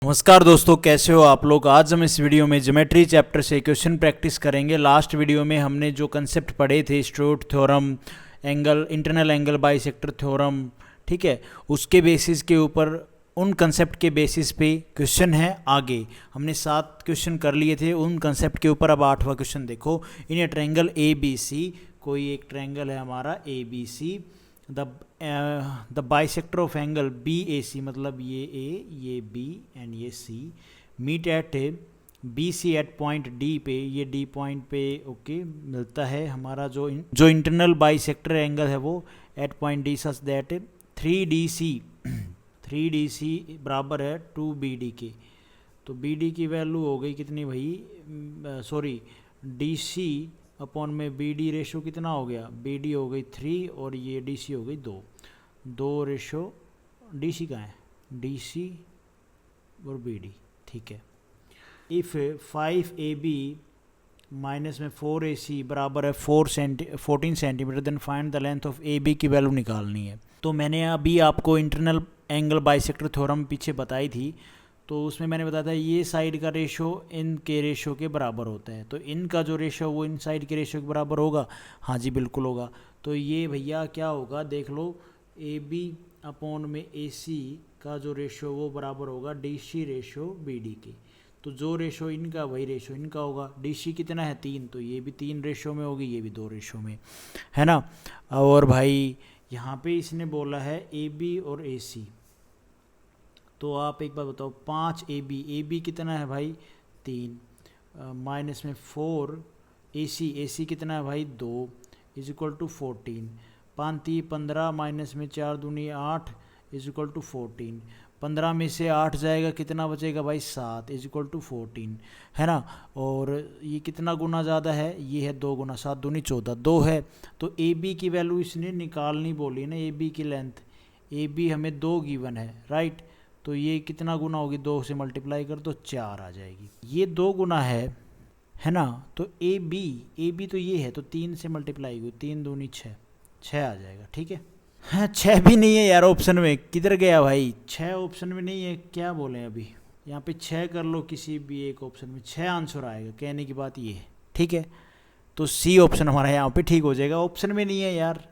नमस्कार दोस्तों, कैसे हो आप लोग। आज हम इस वीडियो में ज्योमेट्री चैप्टर से क्वेश्चन प्रैक्टिस करेंगे। लास्ट वीडियो में हमने जो कंसेप्ट पढ़े थे, Stewart theorem, angle, internal angle bisector theorem, ठीक है, उसके बेसिस के ऊपर, उन कंसेप्ट के बेसिस पे क्वेश्चन है। आगे हमने 7 क्वेश्चन कर लिए थे उन कंसेप्ट के ऊपर। अब 8वां क्वेश्चन देखो। इन ए ट्रायंगल ए बी सी, कोई एक ट्रायंगल है हमारा A B C, the bisector of angle B A C, मतलब ये ए, ये बी एंड ये C, meet at B C at point D पे, ये डी पॉइंट पे ओके मिलता है हमारा जो इंटरनल बाइसेक्टर एंगल है वो at point D, such that 3DC बराबर है 2BD के। तो BD की वैल्यू हो गई कितनी भाई, सॉरी, DC अपॉन में BD रेशो कितना हो गया, BD हो गई 3 और ये DC हो गई 2 रेशो। DC कहाँ है, DC और BD, ठीक है। इफ़ 5AB माइनस में 4AC बराबर है 14 centimetre, then find the length of AB की वैल्यू निकालनी है। तो मैंने अभी आपको इंटरनल एंगल बाइसेक्टर थ्योरम पीछे बताई थी, तो उसमें मैंने बताया था ये साइड का रेशो इन के रेशो के बराबर होता है। तो इन का जो रेशो वो इन साइड के रेशो के बराबर होगा। हाँ जी, बिल्कुल होगा। तो ये भैया क्या होगा, देख लो, AB अपॉन में AC का जो रेशो वो बराबर होगा DC रेशो BD के। तो जो रेशो इनका वही रेशो इनका होगा। DC कितना है 3, तो ये भी 3 रेशो में होगी, ये भी 2 रेशो में, है ना। और भाई यहाँ पे इसने बोला है AB और AC, तो आप एक बार बताओ 5AB कितना है भाई 3, माइनस में 4AC कितना है भाई 2, इज इक्वल टू 14, 5 15 माइनस में 4 दूनी 8 इज इक्वल टू 14, 15 में से 8 जाएगा कितना बचेगा भाई 7 इज इक्वल टू 14, है ना। और ये कितना गुना ज़्यादा है, ये है 2 गुना, 7 दूनी 14, 2 है। तो AB की वैल्यू इसने निकालनी बोली ना, AB की लेंथ, AB हमें 2 गिवन है, राइट। तो ये कितना गुना होगी, 2 से मल्टीप्लाई कर तो 4 आ जाएगी। ये 2 गुना है ना। तो AB तो ये है, तो 3 से मल्टीप्लाई हुई, 3 दूनी 6 आ जाएगा, ठीक है। हाँ, 6 भी नहीं है यार ऑप्शन में, किधर गया भाई, 6 ऑप्शन में नहीं है, क्या बोलें अभी। यहाँ पे 6 कर लो किसी भी एक ऑप्शन में, 6 आंसर आएगा, कहने की बात ये है, ठीक है। तो C ऑप्शन हमारा यहाँ पे ठीक हो जाएगा। ऑप्शन में नहीं है यार,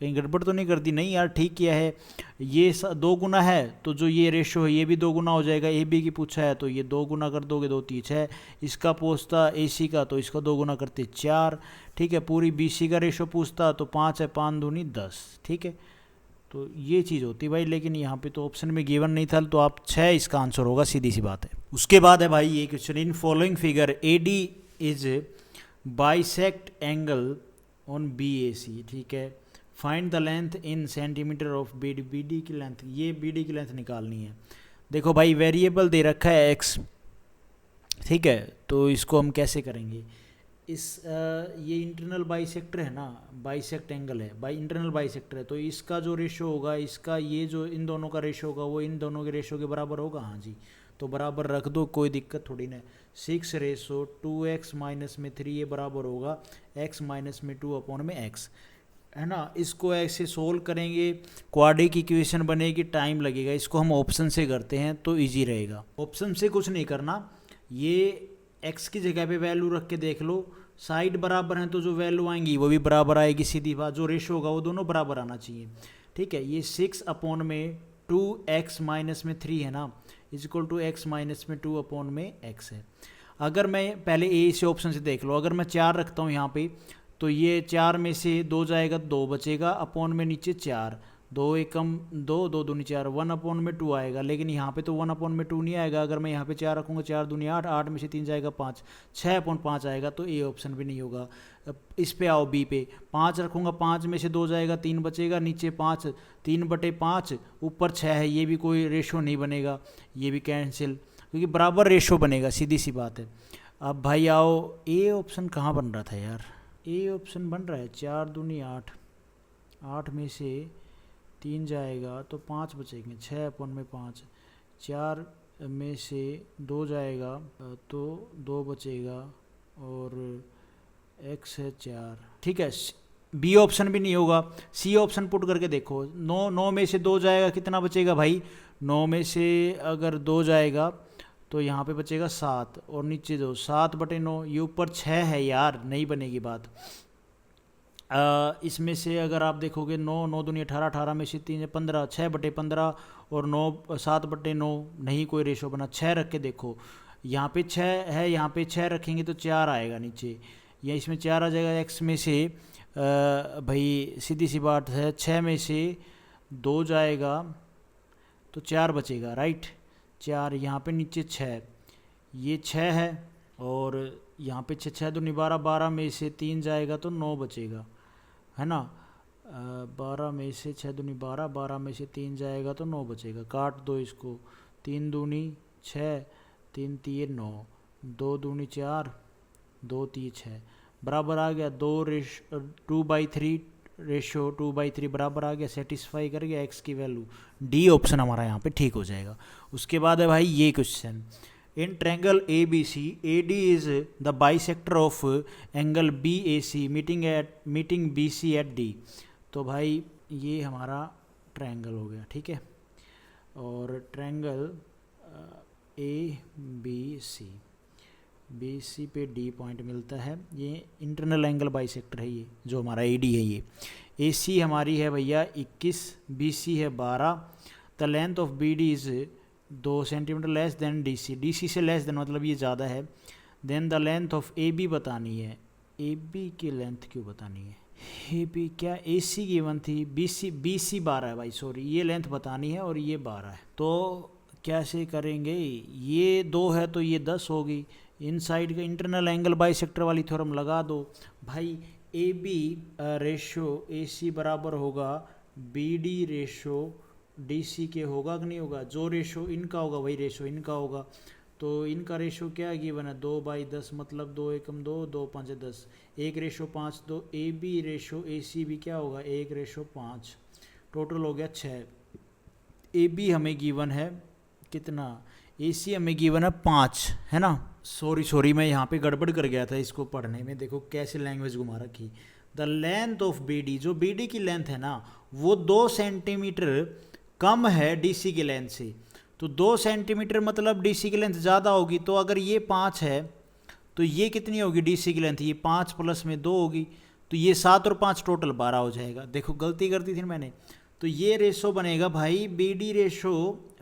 कहीं गड़बड़ तो नहीं कर दी, नहीं यार ठीक किया है। ये 2 गुना है, तो जो ये रेशो है ये भी 2 गुना हो जाएगा। AB की पूछा है तो ये 2 गुना कर दोगे, 2 3 6। इसका पूछता AC का, तो इसका 2 गुना करते 4, ठीक है। पूरी BC का रेशो पूछता तो 5 है, 5 दूनी 10, ठीक है। तो ये चीज़ होती भाई, लेकिन यहाँ पे तो ऑप्शन में गिवन नहीं था, तो आप 6 इसका आंसर होगा, सीधी सी बात है। उसके बाद है भाई ये question, in following figure AD is bisect angle on BAC, ठीक है। Find the length in centimetre of BD, BD की लेंथ, ये BD की लेंथ निकालनी है। देखो भाई वेरिएबल दे रखा है x, ठीक है। तो इसको हम कैसे करेंगे, ये इंटरनल बाइसेक्टर है ना, बाइसेक्ट एंगल है, इंटरनल बाइसेक्टर है, तो इसका जो रेशो होगा, इसका ये जो इन दोनों का रेशो होगा वो इन दोनों के रेशो के बराबर होगा। हाँ जी, तो बराबर रख दो, कोई दिक्कत थोड़ी ना। 6 रेशो 2x माइनस में 3 ये बराबर होगा x माइनस में 2 अपॉन में x, है ना। इसको ऐसे सोल्व करेंगे, क्वाड्रेटिक इक्वेशन बनेगी, टाइम लगेगा। इसको हम ऑप्शन से करते हैं तो इजी रहेगा। ऑप्शन से कुछ नहीं करना, ये x की जगह पे वैल्यू रख के देख लो, साइड बराबर हैं तो जो वैल्यू आएंगी वो भी बराबर आएगी, सीधी बात। जो रेशो होगा वो दोनों बराबर आना चाहिए, ठीक है। ये 6 अपॉन में 2x माइनस में 3 है ना, is equal to x minus में 2 अपॉन में x है। अगर मैं पहले ए से ऑप्शन से देख लो, अगर मैं 4 रखता हूँ यहाँ पे, तो ये 4 में से 2 जाएगा, 2 बचेगा, अपॉन में नीचे 4, 2 एकम 2, 2 दूनी 4, 1 अपॉन में 2 आएगा। लेकिन यहाँ पे तो 1 अपॉन में 2 नहीं आएगा। अगर मैं यहाँ पे 4 रखूँगा, 4 दूनी 8, 8 में से 3 जाएगा 5, 6 अपॉन 5 आएगा, तो ए ऑप्शन भी नहीं होगा। इस पे आओ B पे, 5 रखूँगा, 5 में से 2 जाएगा, 3 बचेगा, नीचे 5, 3/5, ऊपर 6 है, ये भी कोई रेशो नहीं बनेगा, ये भी कैंसिल, क्योंकि बराबर रेशो बनेगा, सीधी सी बात है। अब भाई आओ, ए ऑप्शन कहाँ बन रहा था यार, ए ऑप्शन बन रहा है 4 दूनी 8, 8 में से 3 जाएगा तो 5 बचेंगे, 6 अपॉन में 5, 4 में से 2 जाएगा तो 2 बचेगा, और x है 4, ठीक है। बी ऑप्शन भी नहीं होगा। सी ऑप्शन पुट करके देखो, 9 में से 2 जाएगा, कितना बचेगा भाई, 9 में से अगर 2 जाएगा तो यहाँ पे बचेगा 7 और नीचे 2, 7/9, ये ऊपर 6 है यार, नहीं बनेगी बात। इसमें से अगर आप देखोगे 9, 9 दूनी 18, 18 में से 3 15, 6/15 और 9 7/9, नहीं कोई रेशो बना। 6 रख के देखो, यहाँ पे 6 है, यहाँ पे 6 रखेंगे तो 4 आएगा नीचे, या इसमें 4 आ जाएगा। x में से भाई सीधी सी बात है, 6 में से 2 जाएगा तो 4 बचेगा, राइट। 4 यहाँ पे नीचे 6, ये 6 है और यहाँ पे 6, 6 दूनी 12, 12 में से 3 जाएगा तो 9 बचेगा, है ना। 12 में से 6 दूनी 12, 12 में से 3 जाएगा तो 9 बचेगा। काट दो इसको, 3 दूनी 6, 3 3 9, 2 दूनी 4, 2 3 6, बराबर आ गया 2/3 रेशो 2/3 बराबर आ गया, सेटिस्फाई कर गया एक्स की वैल्यू। डी ऑप्शन हमारा यहाँ पे ठीक हो जाएगा। उसके बाद है भाई ये question, in triangle A B C, A D is the bisector of angle B A C meeting B C at D. तो भाई ये हमारा ट्रायंगल हो गया, ठीक है। और ट्रायंगल ए बी सी पे डी पॉइंट मिलता है, ये इंटरनल एंगल बाइसेक्टर है, ये जो हमारा ए डी है। ये ए सी हमारी है भैया 21, बी सी है 12, the length of B D is 2 centimetre less than D C, D C से लेस देन मतलब ये ज़्यादा है। Then the length of A B बतानी है, ए बी की लेंथ क्यों बतानी है, ए बी क्या ए सी गिवन थी, बी सी 12 है भाई, सॉरी, ये लेंथ बतानी है और ये 12 है। तो कैसे करेंगे, ये 2 है तो ये 10 होगी, इन साइड का इंटरनल एंगल बाइसेक्टर वाली थ्योरम लगा दो भाई। A B ratio A C बराबर होगा B D ratio D C के, होगा कि नहीं होगा। जो रेशो इनका होगा वही रेशो इनका होगा। तो इनका रेशो क्या गिवन है, 2/10 मतलब 2 एकम 2, 2 5 10, 1:5। तो ए बी रेशो ए सी भी क्या होगा, 1:5, टोटल हो गया 6। ए बी हमें गिवन है कितना, ए सी हमें गिवन है 5, है ना। सॉरी मैं यहाँ पे गड़बड़ कर गया था इसको पढ़ने में, देखो कैसे लैंग्वेज घुमा रखी। The length of B D, जो बी डी की लेंथ है ना वो 2 सेंटीमीटर कम है डी सी की लेंथ से। तो 2 सेंटीमीटर मतलब डी सी की लेंथ ज़्यादा होगी। तो अगर ये 5 है तो ये कितनी होगी डी सी की लेंथ, ये 5 प्लस में 2 होगी, तो ये 7 और 5 टोटल 12 हो जाएगा। देखो गलती करती थी मैंने। तो ये रेशो बनेगा भाई, B D ratio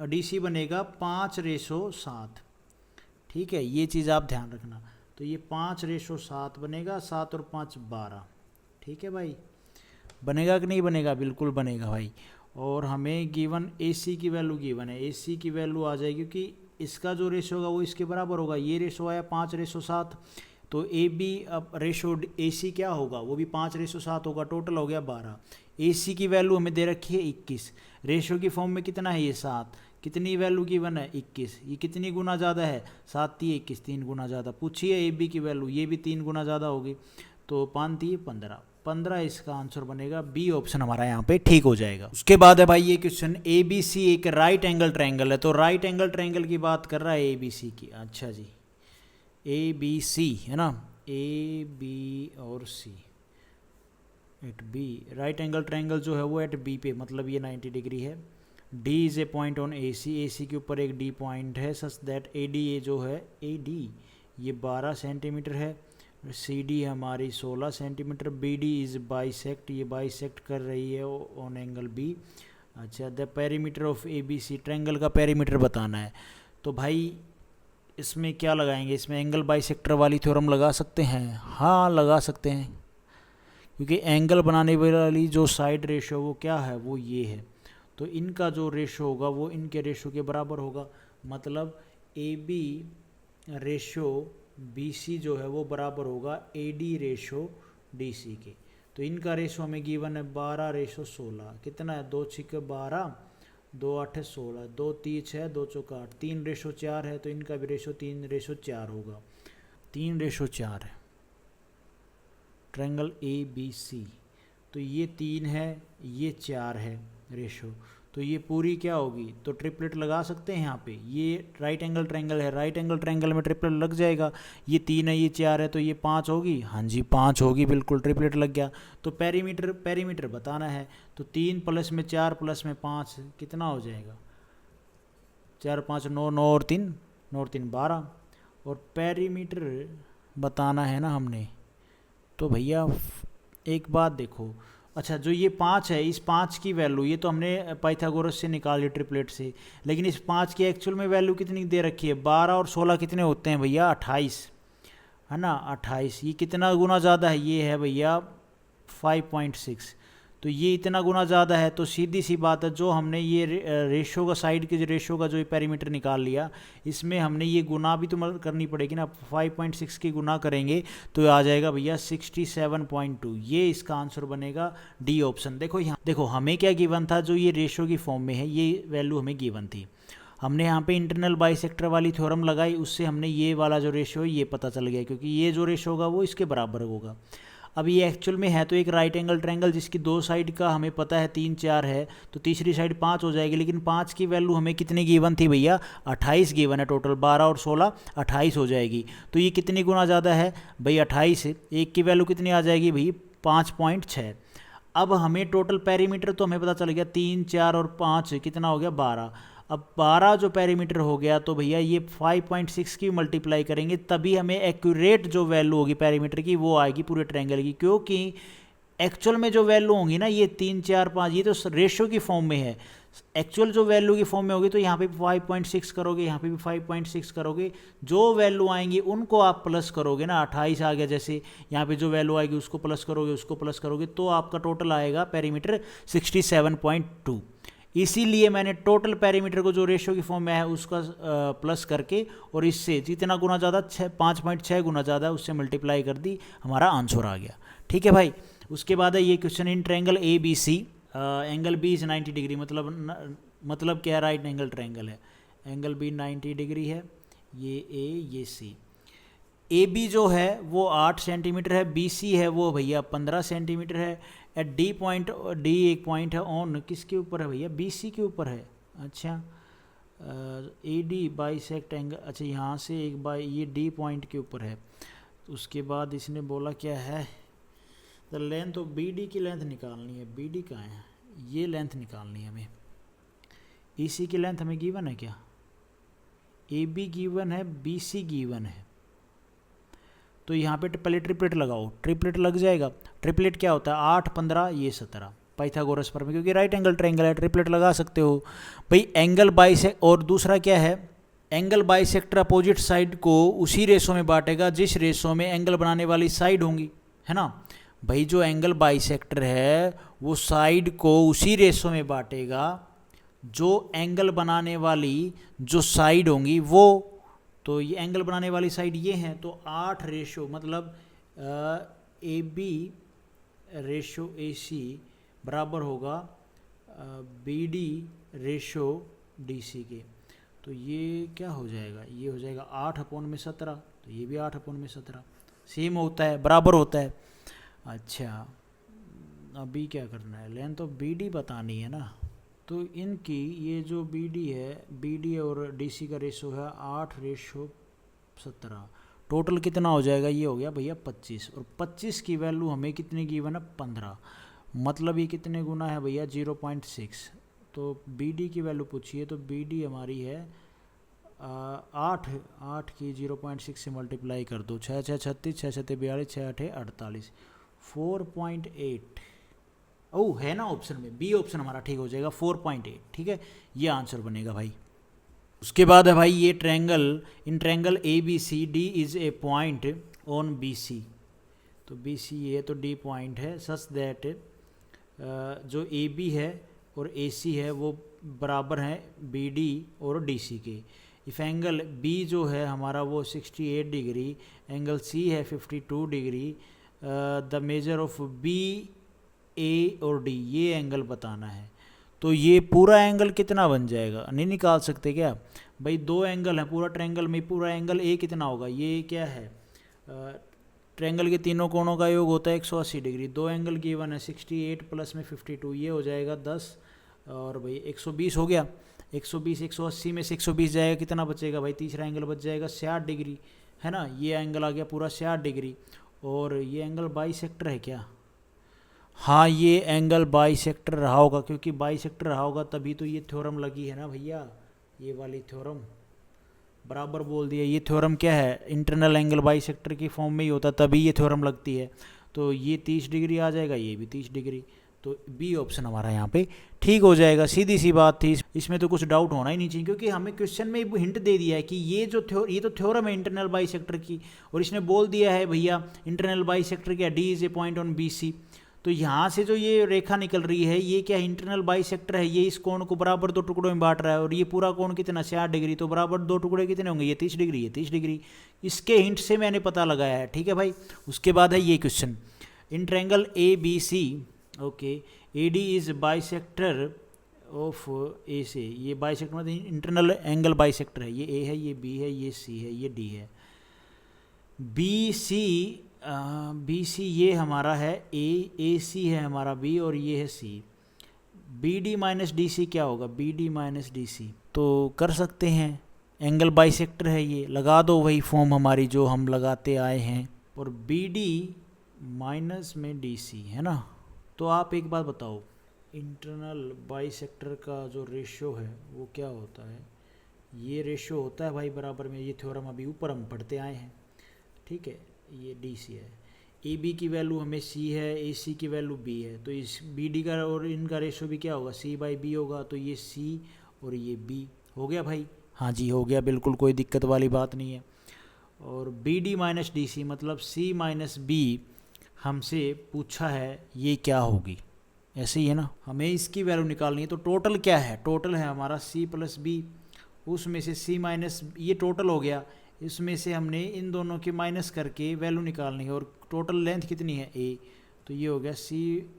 D C बनेगा 5:7, ठीक है, ये चीज़ आप ध्यान रखना। तो ये 5:7 बनेगा, 7 और 5 12, ठीक है भाई। बनेगा कि नहीं बनेगा, बिल्कुल बनेगा भाई। और हमें गिवन ए सी की वैल्यू गिवन है, ए सी की वैल्यू आ जाएगी क्योंकि इसका जो रेशो होगा वो इसके बराबर होगा। ये रेशो आया 5:7, तो ए बी अब रेशो ए सी क्या होगा, वो भी 5:7 होगा, टोटल हो गया 12। ए सी की वैल्यू हमें दे रखी है 21, रेशो की फॉर्म में कितना है ये 7, कितनी वैल्यू गिवन है 21, ये कितनी गुना ज़्यादा है, 7 × 21, 3 गुना ज़्यादा। पूछिए ए बी की वैल्यू, ये भी 3 गुना ज़्यादा होगी, तो 5 × 3 15, 15 इसका आंसर बनेगा। बी ऑप्शन हमारा यहाँ पे ठीक हो जाएगा। उसके बाद है भाई ये क्वेश्चन, ए बी सी एक राइट एंगल ट्रायंगल है। तो राइट एंगल ट्रायंगल की बात कर रहा है ए बी सी की। अच्छा जी, ए बी सी है ना, ए बी और C at B, right angle triangle जो है वो एट बी पे, मतलब ये 90 डिग्री है। D is a point on A C के ऊपर एक डी पॉइंट है, such that A D A जो है ए डी ये 12 सेंटीमीटर है, सी डी हमारी 16 centimetre, B D is bisect, ये बाइसेक्ट कर रही है ऑन एंगल बी। अच्छा, the perimeter of A B C, triangle का पेरीमीटर बताना है। तो भाई इसमें क्या लगाएंगे, इसमें एंगल बाइसेक्टर वाली थ्योरम लगा सकते हैं, हाँ लगा सकते हैं, क्योंकि एंगल बनाने वाली जो साइड रेशो वो क्या है, वो ये है। तो इनका जो रेशो होगा वो इनके रेशो के बराबर होगा, मतलब A B ratio B C जो है वो बराबर होगा A D ratio D C के। तो इनका रेशो हमें गिवन है 12:16, कितना है, 2 × 6 12, 2 8 16, 2 3 6, 2 4 8, 3:4 है। तो इनका भी रेशो 3:4 होगा, 3:4 है ट्रायंगल ए बी सी। तो ये 3 है, ये 4 है रेशो, तो ये पूरी क्या होगी, तो ट्रिपलेट लगा सकते हैं यहाँ पे। ये राइट एंगल ट्रायंगल है, राइट एंगल ट्रायंगल में ट्रिपलेट लग जाएगा। ये 3 है, ये 4 है, तो ये 5 होगी, हाँ जी 5 होगी, बिल्कुल ट्रिपलेट लग गया। तो पेरीमीटर बताना है, तो 3 + में 4 + में 5 कितना हो जाएगा, 4 5 9, 9 और 3 नॉर्थ इन 12 और पेरीमीटर बताना है ना हमने। तो भैया एक बात देखो, अच्छा जो ये 5 है, इस 5 की वैल्यू ये तो हमने पाइथागोरस से निकाल ली ट्रिपलेट से, लेकिन इस 5 की एक्चुअल में वैल्यू कितनी दे रखी है? 12 और 16 कितने होते हैं भैया? 28, है ना, 28। ये कितना गुना ज़्यादा है? ये है भैया 5.6। तो ये इतना गुना ज़्यादा है, तो सीधी सी बात है, जो हमने ये रेशो का, साइड के रेशो का जो ये पेरीमीटर निकाल लिया, इसमें हमने ये गुना भी तो करनी पड़ेगी ना। 5.6 की गुना करेंगे तो आ जाएगा भैया 67.2। ये इसका आंसर बनेगा डी ऑप्शन। देखो यहाँ देखो, हमें क्या गिवन था? जो ये रेशो की फॉर्म में है ये वैल्यू हमें गिवन थी, हमने यहाँ पे इंटरनल बाइसेक्टर वाली थ्योरम लगाई, उससे हमने ये वाला जो रेशो है ये पता चल गया, क्योंकि ये जो रेशो होगा वो इसके बराबर होगा। अब ये एक्चुअल में है तो एक राइट एंगल ट्रायंगल जिसकी दो साइड का हमें पता है 3 4 है, तो तीसरी साइड 5 हो जाएगी, लेकिन 5 की वैल्यू हमें कितनी गिवन थी भैया? 28 गिवन है टोटल, 12 और 16 28 हो जाएगी। तो ये कितनी गुना ज़्यादा है भाई? 28। एक की वैल्यू कितनी आ जाएगी भाई? 5.6। अब हमें टोटल पेरीमीटर तो हमें पता चल गया, 3 4 और 5 कितना हो गया? 12। अब 12 जो पेरीमीटर हो गया, तो भैया ये 5.6 की मल्टीप्लाई करेंगे तभी हमें एक्यूरेट जो वैल्यू होगी पेरीमीटर की वो आएगी पूरे ट्रायंगल की, क्योंकि एक्चुअल में जो वैल्यू होंगी ना ये 3 4 5 ये तो रेशियो की फॉर्म में है। एक्चुअल जो वैल्यू की फॉर्म में होगी तो यहाँ पे भी 5.6 करोगे, यहाँ पे भी 5.6 करोगे, जो वैल्यू आएंगी उनको आप प्लस करोगे ना। 28 आ गया, जैसे यहाँ पे जो वैल्यू आएगी उसको प्लस करोगे, उसको प्लस करोगे, तो आपका टोटल आएगा पेरीमीटर 67.2। इसीलिए मैंने टोटल पेरीमीटर को जो रेशियो की फॉर्म में है उसका प्लस करके और इससे जितना गुना ज़्यादा 5.6 गुना ज़्यादा उससे मल्टीप्लाई कर दी, हमारा आंसर आ गया। ठीक है भाई। उसके बाद है ये question, in triangle A B C angle B is 90 degree, मतलब क्या है? राइट एंगल ट्रायंगल है, एंगल बी 90 डिग्री है, ये ए ये सी। ए बी जो है वो 8 सेंटीमीटर है, बी सी है वो भैया 15 सेंटीमीटर है। एट डी पॉइंट, डी एक पॉइंट है ऑन किसके ऊपर है भैया? बी सी के ऊपर है। अच्छा, ए डी बाइसेक्ट एंगल, अच्छा यहाँ से एक बाई, ये डी पॉइंट के ऊपर है। उसके बाद इसने बोला क्या है? The length of B D की लेंथ निकालनी है। बी डी कहाँ है? ये लेंथ निकालनी है हमें। ई सी की लेंथ हमें गिवन है क्या? ए बी गिवन है, बी सी गिवन है, तो यहाँ पे पहले ट्रिपलेट लगाओ, ट्रिपलेट लग जाएगा। ट्रिपलेट क्या होता है? 8 15 ये 17 पाइथागोरस पर में, क्योंकि राइट एंगल ट्रायंगल है, ट्रिपलेट लगा सकते हो भाई। एंगल बाइसेक्ट, और दूसरा क्या है? एंगल बाइसेक्टर अपोजिट साइड को उसी रेशो में बांटेगा जिस रेशो में एंगल बनाने वाली साइड होंगी, है ना भाई। जो एंगल बाइसेक्टर है वो साइड को उसी रेशो में बांटेगा जो एंगल बनाने वाली जो साइड होंगी वो। तो ये एंगल बनाने वाली साइड ये है, तो 8 रेशो मतलब A B ratio A C बराबर होगा B D ratio D C के। तो ये क्या हो जाएगा? ये हो जाएगा 8/17, तो ये भी 8/17 सेम होता है, बराबर होता है। अच्छा, अभी क्या करना है? लेंथ ऑफ बी डी बतानी है ना। तो इनकी ये जो बी डी और डी सी का रेशो है 8/17, टोटल कितना हो जाएगा? ये हो गया भैया 25, और 25 की वैल्यू हमें कितनी गिवन है? 15, मतलब ये कितने गुना है भैया? 0.6। तो बी डी की वैल्यू पूछिए, तो बी डी हमारी है 8 की 0.6 से मल्टीप्लाई कर दो, 6 6 36, 6 7 42, 6 8 48, 4.8। ओह है ना ऑप्शन में, बी ऑप्शन हमारा ठीक हो जाएगा, 4.8। ठीक है, ये आंसर बनेगा भाई। उसके बाद है भाई ये triangle, in triangle A B C D is a point on B C. तो बी सी है तो डी पॉइंट है, सच दैट जो ए बी है और ए सी है वो बराबर हैं बी डी और डी सी के। इफ एंगल बी जो है हमारा वो 68 डिग्री, एंगल सी है 52 degree, the measure of B A और डी, ये एंगल बताना है। तो ये पूरा एंगल कितना बन जाएगा? नहीं निकाल सकते क्या भाई? 2 एंगल है पूरा ट्रायंगल में, पूरा एंगल ए कितना होगा? ये क्या है? ट्रायंगल के तीनों कोणों का योग होता है 180 डिग्री। 2 एंगल गिवन है, 68 प्लस में 52, ये हो जाएगा 10, और भाई 120 हो गया। 120 180 में से 120 जाएगा, कितना बचेगा भाई? तीसरा एंगल बच जाएगा 60 डिग्री, है ना। ये एंगल आ गया पूरा 60 डिग्री, और ये एंगल बाइसेक्टर है क्या? हाँ, ये एंगल बाइसेक्टर रहा होगा, क्योंकि बाइसेक्टर रहा होगा तभी तो ये थ्योरम लगी है ना भैया, ये वाली थ्योरम बराबर बोल दिया। ये थ्योरम क्या है, इंटरनल एंगल बाइसेक्टर की फॉर्म में ही होता, तभी ये थ्योरम लगती है। तो ये 30 डिग्री आ जाएगा, ये भी 30 डिग्री। तो बी ऑप्शन हमारा यहाँ पे ठीक हो जाएगा। सीधी सी बात थी, इसमें तो कुछ डाउट होना ही नहीं चाहिए, क्योंकि हमें क्वेश्चन में हिंट दे दिया है कि ये तो थ्योरम है इंटरनल बाइसेक्टर की, और इसने बोल दिया है भैया इंटरनल बाइसेक्टर क्या, D is a point on B C. तो यहाँ से जो ये रेखा निकल रही है, ये क्या इंटरनल बाइसेक्टर है, ये इस कोण को बराबर दो टुकड़ों में बांट रहा है, और ये पूरा कोण कितना 60 डिग्री, तो बराबर दो टुकड़े कितने होंगे, ये 30 डिग्री, ये 30 डिग्री। इसके हिंट से मैंने पता लगाया है, ठीक है भाई। उसके बाद है ये question, in triangle A B C, okay, A D is bisector of A से, ये बाइसेक्टर मतलब इंटरनल एंगल बाइसेक्टर है, ये ए है, ये बी है, ये सी है, ये डी है। बी सी ये हमारा है ए सी है हमारा बी, और ये है C. B D minus D C क्या होगा, B D minus D C, तो कर सकते हैं, एंगल बाइसेक्टर है ये, लगा दो वही फॉर्म हमारी जो हम लगाते आए हैं, और बी डी माइनस में डी सी है ना। तो आप एक बात बताओ, इंटरनल बाइसेक्टर का जो रेशो है वो क्या होता है, ये रेशो होता है भाई बराबर में, ये थ्योरम अभी ऊपर हम पढ़ते आए हैं, ठीक है। ये डी सी है, ए बी की वैल्यू हमें सी है, ए सी की वैल्यू बी है, तो इस बी डी का और इनका रेशो भी क्या होगा, सी बाई बी होगा, तो ये सी और ये बी हो गया भाई। हाँ जी हो गया, बिल्कुल कोई दिक्कत वाली बात नहीं है। और B D minus D C मतलब सी माइनस बी हमसे पूछा है ये क्या होगी, ऐसे ही है ना, हमें इसकी वैल्यू निकालनी है। तो टोटल क्या है, टोटल है हमारा सी प्लस बी, उसमें से सी माइनस, ये टोटल हो गया, इसमें से हमने इन दोनों के माइनस करके वैल्यू निकालनी है। और टोटल लेंथ कितनी है ए, तो ये हो गया सी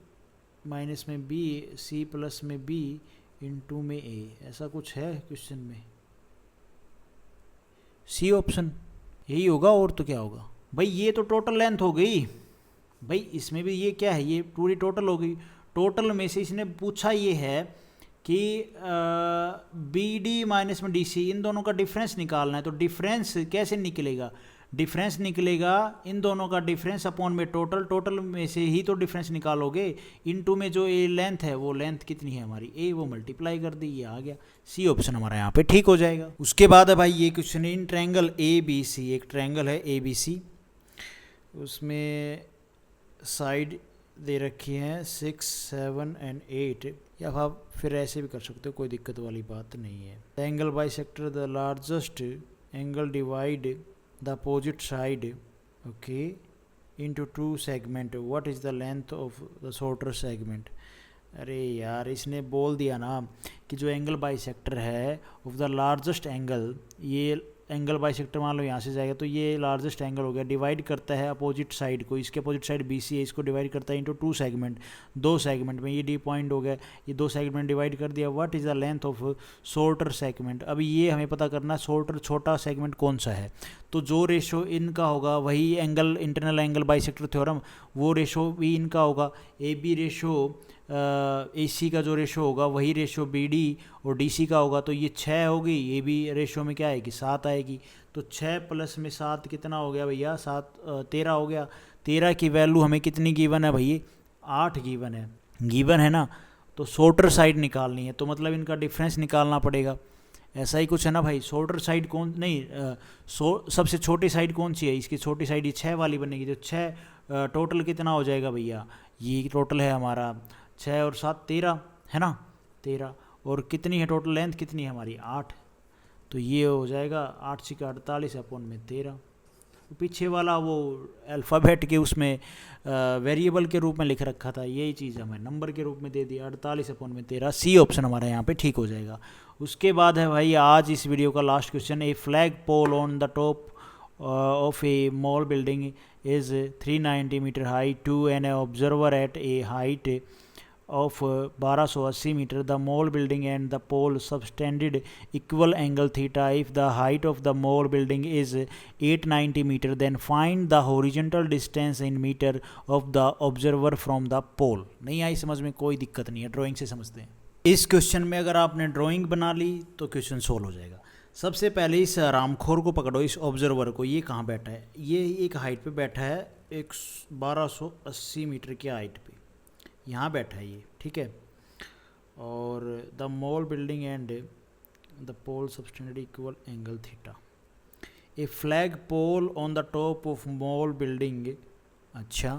माइनस में बी, सी प्लस में बी इंटू में ए, ऐसा कुछ है क्वेश्चन में, सी ऑप्शन यही होगा, और तो क्या होगा भाई, ये तो टोटल लेंथ हो गई भाई, इसमें भी ये क्या है, ये पूरी टोटल हो गई। टोटल में से इसने पूछा ये है कि बी डी माइनस में डी सी, इन दोनों का डिफरेंस निकालना है। तो डिफरेंस कैसे निकलेगा, डिफरेंस निकलेगा इन दोनों का डिफरेंस अपॉन में टोटल, टोटल में से ही तो डिफरेंस निकालोगे, इनटू में जो ए लेंथ है, वो लेंथ कितनी है हमारी ए, वो मल्टीप्लाई कर दी, ये आ गया। सी ऑप्शन हमारा यहाँ पे ठीक हो जाएगा। उसके बाद है भाई ये question, in triangle A B C, एक ट्रायंगल है ए बी सी, उसमें साइड दे रखी हैं 6, 7 एंड 8, या आप फिर ऐसे भी कर सकते हो, कोई दिक्कत वाली बात नहीं है। The angle bisector the largest angle divide the opposite side, okay, into 2 segment, what is the length of the shorter segment. अरे यार इसने बोल दिया ना कि जो एंगल बाइसेक्टर है ऑफ द लार्जेस्ट एंगल, ये एंगल बाइसेक्टर मान लो यहाँ से जाएगा, तो ये लार्जेस्ट एंगल हो गया, डिवाइड करता है अपोजिट साइड को, इसके अपोजिट साइड बी सी है, इसको डिवाइड करता है इंटू 2 सेगमेंट, 2 सेगमेंट में, ये डी पॉइंट हो गया, ये 2 सेगमेंट डिवाइड कर दिया। What is the length of shorter segment, अभी ये हमें पता करना शॉर्टर छोटा सेगमेंट कौन सा है। तो जो रेशो इनका होगा वही angle, internal angle bisector theorem, वो रेशो भी इनका होगा, ए बी रेशो ए सी का जो रेशो होगा वही रेशो बी डी और डी सी का होगा। तो ये 6 होगी, ये भी रेशो में क्या आएगी, 7 आएगी। तो 6 प्लस में 7 कितना हो गया भैया, 7 13 हो गया। 13 की वैल्यू हमें कितनी गिवन है भैया, 8 गिवन है ना। तो शॉर्टर साइड निकालनी है, तो मतलब इनका डिफरेंस निकालना पड़ेगा, ऐसा ही कुछ है ना भाई। शॉर्टर साइड कौन, नहीं सबसे छोटी साइड कौन सी है, इसकी छोटी साइड ये 6 वाली बनेगी। तो 6 टोटल कितना हो जाएगा भैया, ये टोटल है हमारा 6 और 7 13 है ना, 13। और कितनी है टोटल लेंथ, कितनी है हमारी 8, तो ये हो जाएगा 8 × 48 अपॉन में 13। पीछे वाला वो अल्फ़ाबेट के उसमें वेरिएबल के रूप में लिख रखा था, यही चीज़ हमें नंबर के रूप में दे दिया, 48 अपॉन में 13। सी ऑप्शन हमारा यहाँ पे ठीक हो जाएगा। उसके बाद है भाई आज इस वीडियो का last question, a flag pole on the top of a mall building is 390 meter high to an observer at a height of 1280 meter. The mall building and the pole subtended equal angle theta. If the height of the mall building is 890 meter, then find the horizontal distance in meter of the observer from the pole. नहीं आई समझ में, कोई दिक्कत नहीं है, drawing से समझते हैं। इस क्वेश्चन में अगर आपने ड्राइंग बना ली तो क्वेश्चन सोल्व हो जाएगा। सबसे पहले इस रामखोर को पकड़ो, इस ऑब्जर्वर को, ये कहाँ बैठा है, ये एक हाइट पे बैठा है, एक 1280 मीटर की हाइट पे यहाँ बैठा है ये, ठीक है। और the mall building and the pole subtended equal angle theta, a flag pole on the top of mall building. अच्छा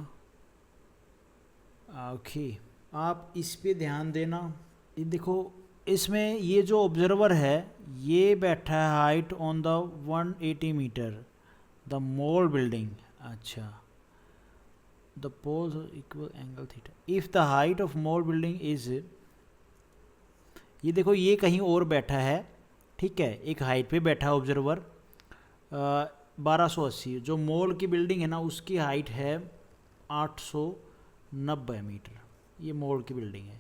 ओके, आप इस पे ध्यान देना। ये देखो, इसमें ये जो ऑब्जर्वर है ये बैठा है height on the 180 meter the mall building. अच्छा, the poles equal angle theta if the height of mall building is, ये देखो ये कहीं और बैठा है, ठीक है, एक हाइट पे बैठा है ऑब्जर्वर 1280। जो मॉल की बिल्डिंग है ना उसकी हाइट है 890 मीटर, ये मॉल की बिल्डिंग है,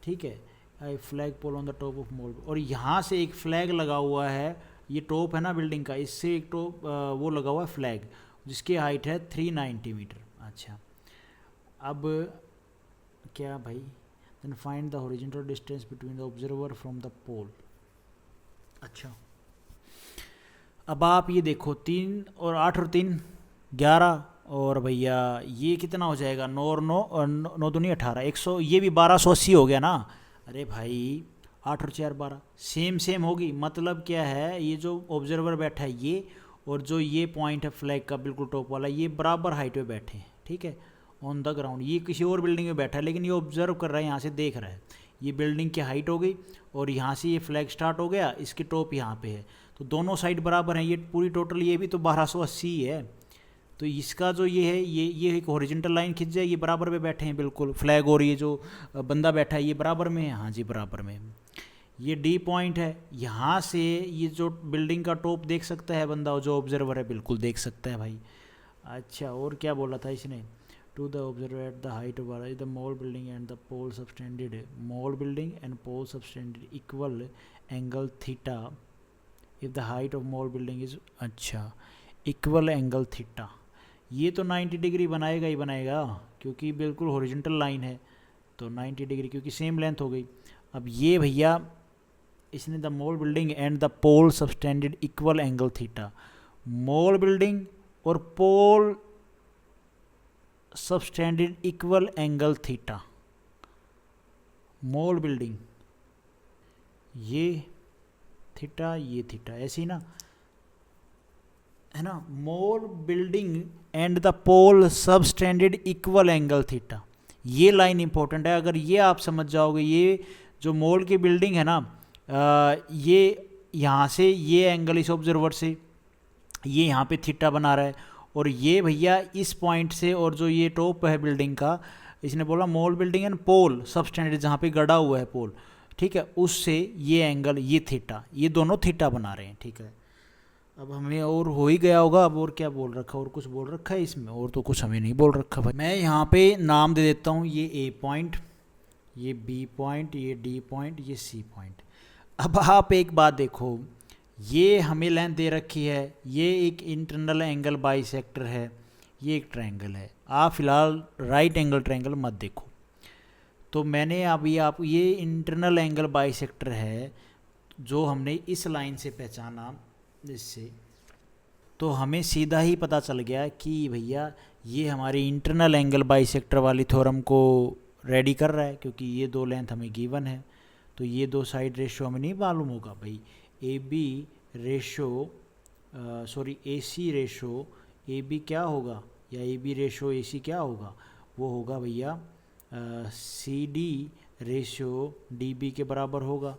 ठीक है। A flag pole on the top of mall, और यहाँ से एक फ्लैग लगा हुआ है, ये टॉप है ना बिल्डिंग का, इससे एक टॉप वो लगा हुआ है फ्लैग जिसकी हाइट है 390 मीटर। अच्छा, अब क्या भाई, then find the horizontal distance between the observer from the pole. अच्छा, अब आप ये देखो 3 और 8 और 3 11, और भैया ये कितना हो जाएगा 9 और 9 और 9 दूनी 18, 100, ये भी 1280 हो गया ना। अरे भाई 8 और 4 12, सेम होगी। मतलब क्या है, ये जो ऑब्जर्वर बैठा है ये, और जो ये पॉइंट है फ्लैग का बिल्कुल टॉप वाला, ये बराबर हाइट पे बैठे हैं, ठीक है, ऑन द ग्राउंड। ये किसी और बिल्डिंग में बैठा है लेकिन ये ऑब्जर्व कर रहा है, यहाँ से देख रहा है। ये बिल्डिंग की हाइट हो गई और यहाँ से ये फ्लैग स्टार्ट हो गया, इसकी टॉप यहाँ पे है, तो दोनों साइड बराबर हैं। ये पूरी टोटल ये भी तो 1280 है, तो इसका जो ये है ये एक हॉरिजॉन्टल लाइन खिंच जाए, ये बराबर में बैठे हैं बिल्कुल फ्लैग, और ये जो बंदा बैठा है ये बराबर में है। हाँ जी, बराबर में। ये डी पॉइंट है, यहाँ से ये जो बिल्डिंग का टॉप देख सकता है बंदा, जो ऑब्जर्वर है बिल्कुल देख सकता है भाई। अच्छा, और क्या बोला था इसने, to the observer at the height of the mall building and the pole subtended, mall building and pole subtended equal angle theta if the height of mall building is, अच्छा, इक्वल एंगल थीटा। ये तो 90 degree बनाएगा ही बनाएगा, क्योंकि बिल्कुल horizontal line है, तो 90 degree क्योंकि सेम लेंथ हो गई। अब ये भैया इसने the mall building and the pole subtended equal angle theta, mall building और pole subtended equal angle theta. Mall building ये थीटा, ये थीटा, ऐसे ही ना, है ना। Mall building and the pole subtended equal angle theta, ये लाइन इंपॉर्टेंट है। अगर ये आप समझ जाओगे, ये जो मॉल की बिल्डिंग है ना, ये यहाँ से ये एंगल इस ऑब्जर्वर से ये यहाँ पे थीटा बना रहा है, और ये भैया इस पॉइंट से, और जो ये टॉप है बिल्डिंग का, इसने बोला mall building and pole subtended, जहाँ पे गड़ा हुआ है पोल, ठीक है, उससे ये एंगल ये थीटा, ये दोनों थीटा बना रहे हैं, ठीक है। अब हमें और हो ही गया होगा। अब और क्या बोल रखा, और कुछ बोल रखा है इसमें, और तो कुछ हमें नहीं बोल रखा भाई। मैं यहाँ पे नाम दे देता हूँ, ये ए पॉइंट, ये बी पॉइंट, ये डी पॉइंट, ये सी पॉइंट। अब आप एक बात देखो, ये हमें लेंथ दे रखी है, ये एक इंटरनल एंगल बाइसेक्टर है, ये एक ट्रायंगल है। आप फिलहाल राइट एंगल ट्रायंगल मत देखो। तो मैंने अभी आप ये इंटरनल एंगल बाइसेक्टर है जो हमने इस लाइन से पहचाना, इससे तो हमें सीधा ही पता चल गया कि भैया ये हमारी इंटरनल एंगल बाइसेक्टर वाली थ्योरम को रेडी कर रहा है, क्योंकि ये दो लेंथ हमें गिवन है। तो ये दो साइड रेशो हमें नहीं मालूम होगा भाई, A B ratio sorry A C ratio A B क्या होगा, या ए बी रेशो ए सी क्या होगा, वो होगा भैया C D ratio D B के बराबर होगा।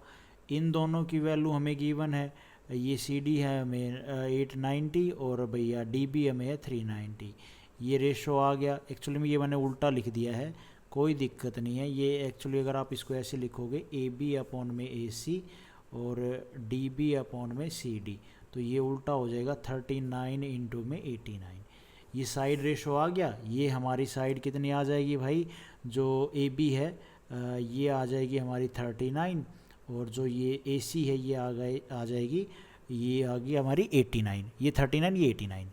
इन दोनों की वैल्यू हमें गिवन है, ये सी डी है हमें 890 और भैया डी बी हमें है 390। ये रेशो आ गया। एक्चुअली में ये मैंने उल्टा लिख दिया है, कोई दिक्कत नहीं है। ये एक्चुअली अगर आप इसको ऐसे लिखोगे ए बी अपॉन में ए सी और डी बी अपॉन में सी डी, तो ये उल्टा हो जाएगा 39 इंटू में 89। ये साइड रेशो आ गया। ये हमारी साइड कितनी आ जाएगी भाई, जो ए बी है ये आ जाएगी हमारी 39, और जो ये ए सी है ये आ जाएगी, ये आ गई हमारी 89। ये 39, ये 89।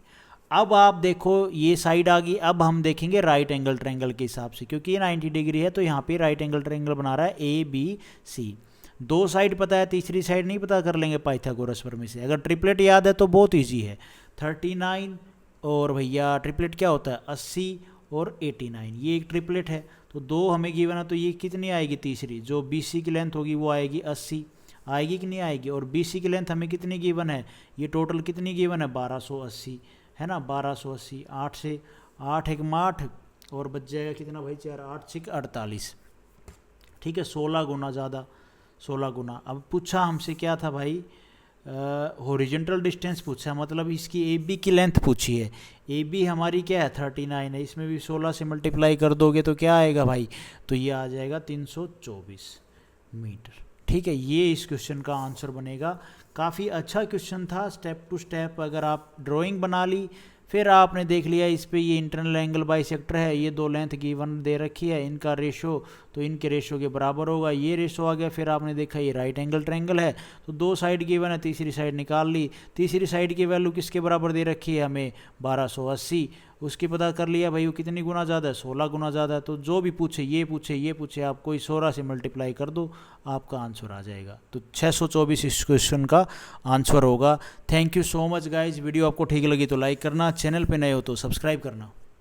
अब आप देखो ये साइड आ गई। अब हम देखेंगे राइट एंगल ट्रायंगल के हिसाब से, क्योंकि ये 90 डिग्री है तो यहाँ पे राइट एंगल ट्रायंगल बना रहा है ए बी सी। दो साइड पता है, तीसरी साइड नहीं पता, कर लेंगे पाइथागोरस प्रमेय से। अगर ट्रिपलेट याद है तो बहुत ईजी है। 39 और भैया ट्रिपलेट क्या होता है 80 और 89, ये एक ट्रिपलेट है। तो दो हमें गिवन है, तो ये कितनी आएगी तीसरी, जो बी सी की लेंथ होगी वो आएगी 80। आएगी कि नहीं आएगी। और BC की लेंथ हमें कितनी गिवन है, ये टोटल कितनी गिवन है 1280 है ना, 1280, 8 से 8 एक 8 और बच जाएगा कितना भाई 4, 8 6 48, ठीक है 16 गुना ज़्यादा, 16 गुना। अब पूछा हमसे क्या था भाई, हॉरिजॉन्टल डिस्टेंस पूछा, मतलब इसकी AB की लेंथ पूछी है। AB हमारी क्या है 39 है, इसमें भी 16 से मल्टीप्लाई कर दोगे तो क्या आएगा भाई, तो ये आ जाएगा 324 मीटर, ठीक है। ये इस क्वेश्चन का आंसर बनेगा। काफ़ी अच्छा क्वेश्चन था, स्टेप टू स्टेप अगर आप ड्राइंग बना ली, फिर आपने देख लिया इस पे ये इंटरनल एंगल बाइसेक्टर है, ये दो लेंथ गिवन दे रखी है, इनका रेशो तो इनके रेशो के बराबर होगा, ये रेशो आ गया। फिर आपने देखा ये राइट एंगल ट्रायंगल है, तो दो साइड गिवन है, तीसरी साइड निकाल ली। तीसरी साइड की वैल्यू किसके बराबर दे रखी है हमें 1280, उसकी पता कर लिया भाई वो कितनी गुना ज़्यादा है, 16 गुना ज़्यादा है। तो जो भी पूछे ये पूछे ये पूछे, आप कोई 16 से मल्टीप्लाई कर दो, आपका आंसर आ जाएगा। तो 624 इस क्वेश्चन का आंसर होगा। Thank you so much guys. Video आपको ठीक लगी तो लाइक करना, चैनल पे नए हो तो सब्सक्राइब करना।